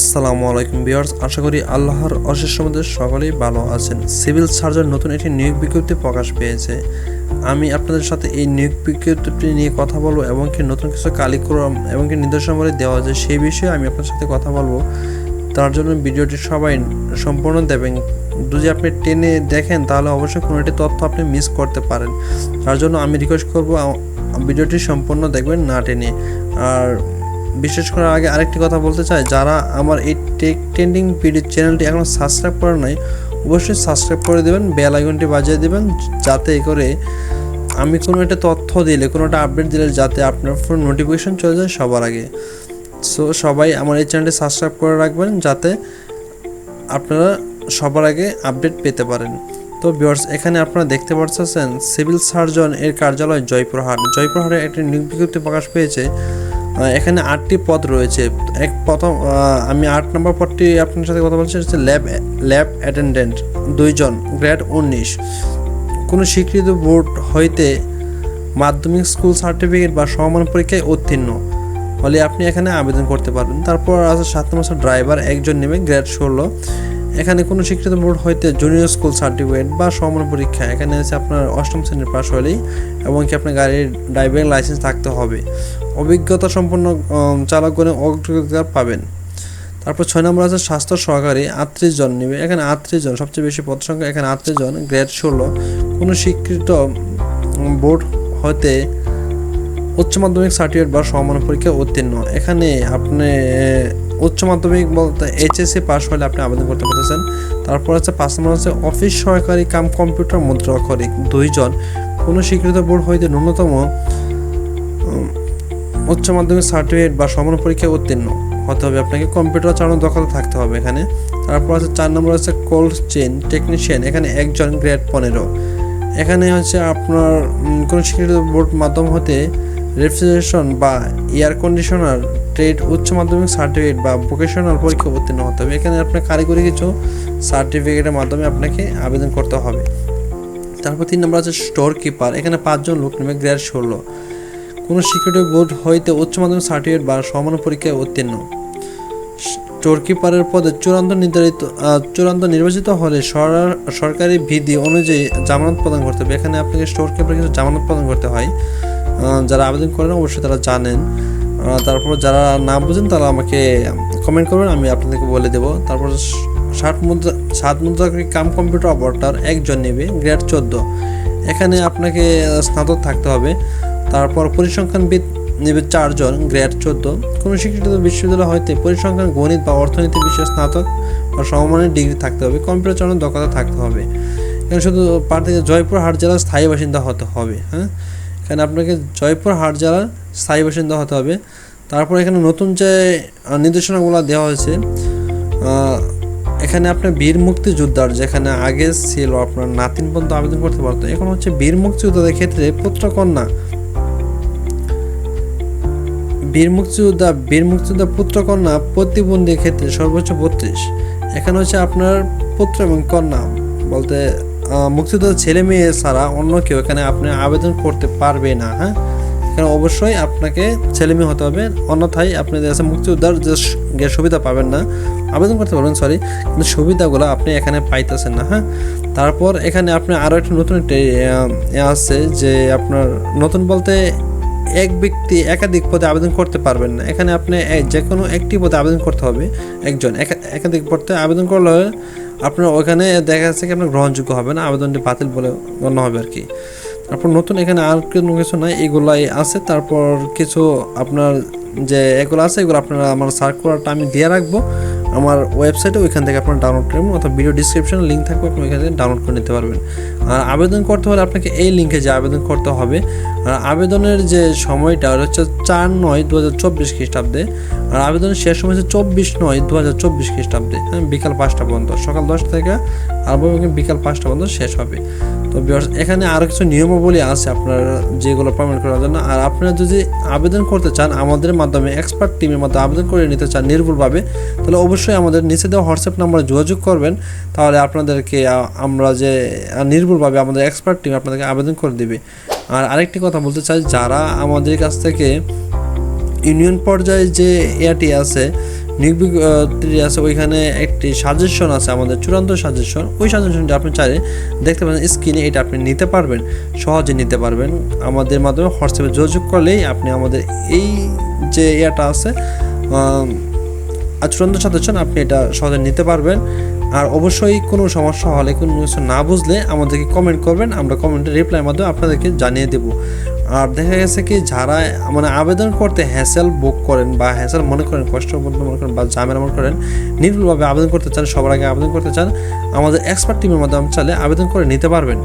আসসালামু আলাইকুম ভিউয়ার্স, আশা করি আল্লাহর অশেষ রহমতে সকলেই ভালো আছেন। সিভিল সার্জন নতুন একটি নিয়োগ বিজ্ঞপ্তি প্রকাশ পেয়েছে। আমি আপনাদের সাথে এই নিয়োগ বিজ্ঞপ্তিটি নিয়ে কথা বলবো এবং কি নতুন কিছু কারিকুলাম এবং কি নির্দেশনাবলী দেওয়া আছে সেই বিষয়ে আমি আপনার সাথে কথা বলবো। তার জন্য ভিডিওটি সবাই সম্পূর্ণ দেবেন। যদি আপনি টেনে দেখেন তাহলে অবশ্যই কোনো একটি তথ্য আপনি মিস করতে পারেন। তার জন্য আমি রিকোয়েস্ট করবো ভিডিওটি সম্পূর্ণ দেখবেন, না টেনে। আর বিশেষ করে আগে আরেকটি কথা বলতে চাই, যারা আমার এই টেক ট্রেন্ডিং পিডি চ্যানেলটি এখনও সাবস্ক্রাইব করে নাই অবশ্যই সাবস্ক্রাইব করে দেবেন, বেল আইকনটি বাজিয়ে দেবেন, যাতে করে আমি কোনো একটা তথ্য দিলে, কোনো একটা আপডেট দিলে যাতে আপনার ফোন নোটিফিকেশন চলে যায় সবার আগে। সো সবাই আমার এই চ্যানেলটি সাবস্ক্রাইব করে রাখবেন যাতে আপনারা সবার আগে আপডেট পেতে পারেন। তো ভিউয়ার্স, এখানে আপনারা দেখতে পাচ্ছেন সিভিল সার্জন এর কার্যালয় জয়পুরহাটে একটি নিয়োগ বিজ্ঞপ্তি প্রকাশ পেয়েছে। এখানে 8টি পদ রয়েছে। প্রথম আমি 8 নম্বর পদটি আপনার সাথে কথা বলছি, হচ্ছে ল্যাব অ্যাটেন্ডেন্ট 2 জন, গ্রেড 19, কোনো স্বীকৃত বোর্ড হইতে মাধ্যমিক স্কুল সার্টিফিকেট বা সমমান পরীক্ষায় উত্তীর্ণ হলে আপনি এখানে আবেদন করতে পারবেন। তারপর আছে 7 নম্বর ড্রাইভার 1 জন নেবে, গ্রেড 16, এখানে কোনো স্বীকৃত বোর্ড হইতে জুনিয়র স্কুল সার্টিফিকেট বা সমমান পরীক্ষা, এখানে আছে আপনার 8ম শ্রেণীর পাস হলেই এবং কি আপনার গাড়ির ড্রাইভিং লাইসেন্স থাকতে হবে। অভিজ্ঞতা সম্পন্ন চালকগণে অগ্রাধিকার পাবেন। তারপর 6 নম্বর আছে স্বাস্থ্য সহকারী 38 জন নেবে, এখানে 38 জন, সবচেয়ে বেশি পদ সংখ্যা এখানে 38 জন, গ্রেড 16, কোনো স্বীকৃত বোর্ড হতে উচ্চ মাধ্যমিক সার্টিফিকেট বা সমমান পরীক্ষা উত্তীর্ণ। এখানে আপনি উচ্চ মাধ্যমিক বলতে এইচএসসি পাস হলে আপনি আবেদন করতে পারতেছেন। তারপর আছে 5 নম্বর আছে অফিস সহকারী কাম কম্পিউটার মুদ্রা অক্ষরিক 2 জন, কোনো স্বীকৃত বোর্ড হইতে ন্যূনতম উচ্চ মাধ্যমিক সার্টিফিকেট বা সমান পরীক্ষায় উত্তীর্ণ হতে হবে, আপনাকে কম্পিউটার চালানোর দক্ষতা থাকতে হবে এখানে। তারপর আছে 4 নম্বর আছে কোল্ড চেইন টেকনিশিয়ান, এখানে 1 জন, গ্রেড 15, এখানে হচ্ছে আপনার কোনো স্বীকৃত বোর্ড মাধ্যম হতে রেফ্রিজারেশন বা এয়ার কন্ডিশনার ট্রেড উচ্চ মাধ্যমিক সার্টিফিকেট বা ভোকেশনাল পরীক্ষা উত্তীর্ণ হতে হবে। এখানে আপনার কারিগরি কিছু সার্টিফিকেটের মাধ্যমে আপনাকে আবেদন করতে হবে। তারপর 3 নম্বর আছে স্টোর কিপার, এখানে 5 জন লোক নেবে, গ্রেড 16, কোনো স্বীকৃত বোর্ড হইতে উচ্চ মাধ্যমিক সার্টিফিকেট বা সমান পরীক্ষায় উত্তীর্ণ। স্টোর কিপারের পদে চূড়ান্ত নির্বাচিত হলে সরকারি বিধি অনুযায়ী জামানত প্রদান করতে হবে। এখানে আপনাকে স্টোর কিপার কিছু জামানত প্রদান করতে হয়, যারা আবেদন করেন অবশ্যই তারা জানেন। তারপর যারা না বুঝেন তারা আমাকে কমেন্ট করবেন, আমি আপনাদেরকে বলে দেবো। তারপর 7 মুদ্রাক্ষরিক কাম কম্পিউটার অপারেটর 1 জন নেবে, গ্রেড 14, এখানে আপনাকে স্নাতক থাকতে হবে। তারপর পরিসংখ্যানবিদ নেবে 4 জন, গ্রেড 14, কোনো স্বীকৃত বিশ্ববিদ্যালয় হইতে পরিসংখ্যান, গণিত বা অর্থনীতি বিষয়ে স্নাতক বা সমমানের ডিগ্রি থাকতে হবে, কম্পিউটার চালানোর দক্ষতা থাকতে হবে। এখানে শুধু প্রার্থীকে জয়পুরহাট জেলার স্থায়ী বাসিন্দা হতে হবে। এখানে আপনাকে জয়পুরহাট জেলার স্থায়ী বাসিন্দা হতে হবে। তারপর এখানে নতুন যে নির্দেশনাগুলো দেওয়া হয়েছে, এখানে আপনার বীর মুক্তিযোদ্ধার, যেখানে আগে ছিল আপনার নাতিন পর্যন্ত আবেদন করতে পারতো, এখন হচ্ছে বীর মুক্তিযোদ্ধাদের ক্ষেত্রে বীর মুক্তিযোদ্ধা পুত্রকন্যা প্রতিবন্ধীর ক্ষেত্রে সর্বোচ্চ 32, এখানে হচ্ছে আপনার পুত্র এবং কন্যা বলতে মুক্তিযোদ্ধার ছেলে মেয়ে ছাড়া অন্য কেউ এখানে আপনি আবেদন করতে পারবে না। এখানে অবশ্যই আপনাকে ছেলে মেয়ে হতে হবে, অন্যথায় আপনি মুক্তিযোদ্ধার যে সুবিধা পাবেন না, আবেদন করতে পারবেন সরি, কিন্তু সুবিধাগুলো আপনি এখানে পাইতেছেন না। তারপর এখানে আপনি আরও একটা নতুন একটা আছে যে আপনার নতুন বলতে এক ব্যক্তি একাধিক পদে আবেদন করতে পারবেন না, এখানে আপনি যে কোনো একটি পদে আবেদন করতে হবে, একজন একাধিক পদে আবেদন করলে আপনার ওখানে দেখা যাচ্ছে কি আপনার গ্রহণযোগ্য হবে না, আবেদনটি বাতিল বলে গণ্য হবে আর কি। তারপর নতুন এখানে আর কোনো কিছু নাই, এগুলাই আছে। তারপর কিছু আপনার যে এগুলো আছে এগুলো আপনারা আমার সার্কুলারটা আমি দিয়ে রাখবো আমার ওয়েবসাইটে, ওইখান থেকে আপনারা ডাউনলোড করবেন, অথবা ভিডিও ডিসক্রিপশনে লিঙ্ক থাকবে, আপনি ওইখান থেকে ডাউনলোড করে নিতে পারবেন। আর আবেদন করতে হলে আপনাকে এই লিঙ্কে যে আবেদন করতে হবে, আর আবেদনের যে সময়টা হচ্ছে 4/9/2024 খ্রিস্টাব্দে, আর আবেদনের শেষ সময় হচ্ছে 24/9/2024 খ্রিস্টাব্দে, বিকাল 5টা পর্যন্ত, সকাল 10টা থেকে আরম্ভ হবে বিকাল 5টা পর্যন্ত শেষ হবে। তো এখানে আরও কিছু নিয়মাবলী আছে আপনার যেগুলো পেমেন্ট করার জন্য। আর আপনারা যদি আবেদন করতে চান আমাদের মাধ্যমে, এক্সপার্ট টিমের মাধ্যমে আবেদন করে নিতে চান নির্ভুলভাবে, তাহলে অবশ্যই আমাদের নিচে দেওয়া হোয়াটসঅ্যাপ নাম্বারে যোগাযোগ করবেন, তাহলে আপনাদেরকে আমরা যে নির্ভুলভাবে আমাদের এক্সপার্ট টিম আপনাদেরকে আবেদন করে দেবে। আর আরেকটি কথা বলতে চাই, যারা আমাদের কাছ থেকে ইউনিয়ন পর্যায়ে যে এআরটি আছে নিয়োগ বিজ্ঞপ্তি আছে, ওইখানে একটি সাজেশন আছে, আমাদের চূড়ান্ত সাজেশন। ওই সাজেশনটা আপনি চাইলে দেখতে পারেন স্ক্রিনে, এটা আপনি নিতে পারবেন, সহজে নিতে পারবেন। আমাদের মাধ্যমে হোয়াটসঅ্যাপে যোগাযোগ করলেই আপনি আমাদের এই যে ইয়েটা আছে চূড়ান্ত সাজেশন, আপনি এটা সহজে নিতে পারবেন। আর অবশ্যই কোনো সমস্যা হলে, কোনো কিছু না বুঝলে আমাদেরকে কমেন্ট করবেন, আমরা কমেন্টে রিপ্লাইয়ের মাধ্যমে আপনাদেরকে জানিয়ে দেব। আর দেখা গেছে কি যারা মানে আবেদন করতে হ্যাসেল বুক করেন বা হ্যাসেল মনে করেন, কষ্ট মনে করেন বা ঝামেলা মনে করেন, নির্ভুলভাবে আবেদন করতে চান, সবার আগে আবেদন করতে চান, আমাদের এক্সপার্ট টিমের মাধ্যমে চাইলে আবেদন করে নিতে পারবেন।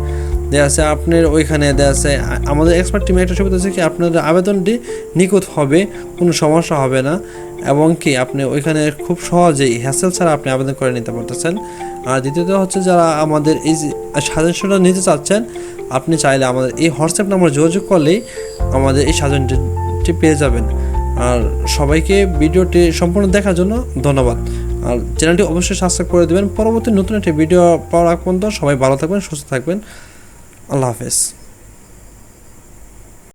দেখা আছে আপনার ওইখানে দেখা আছে আমাদের এক্সপার্ট টিমে একটা সুবিধা আছে কি আপনাদের আবেদনটি নিখুঁত হবে, কোনো সমস্যা হবে না, এবং কি আপনি ওইখানে খুব সহজেই হ্যাসেল ছাড়া আপনি আবেদন করে নিতে পারতেছেন। আর দ্বিতীয়ত হচ্ছে যারা আমাদের এই সাজেশনটা নিতে চাচ্ছেন, আপনি চাইলে আমাদের এই হোয়াটসঅ্যাপ নাম্বার যোগাযোগ করলেই আমাদের এই সাজেশনটি পেয়ে যাবেন। আর সবাইকে ভিডিওটি সম্পূর্ণ দেখার জন্য ধন্যবাদ। আর চ্যানেলটি অবশ্যই সাবস্ক্রাইব করে দেবেন। পরবর্তী নতুন একটি ভিডিও পাওয়ার আগ পর্যন্ত সবাই ভালো থাকবেন, সুস্থ থাকবেন। আল্লাহ হাফেজ।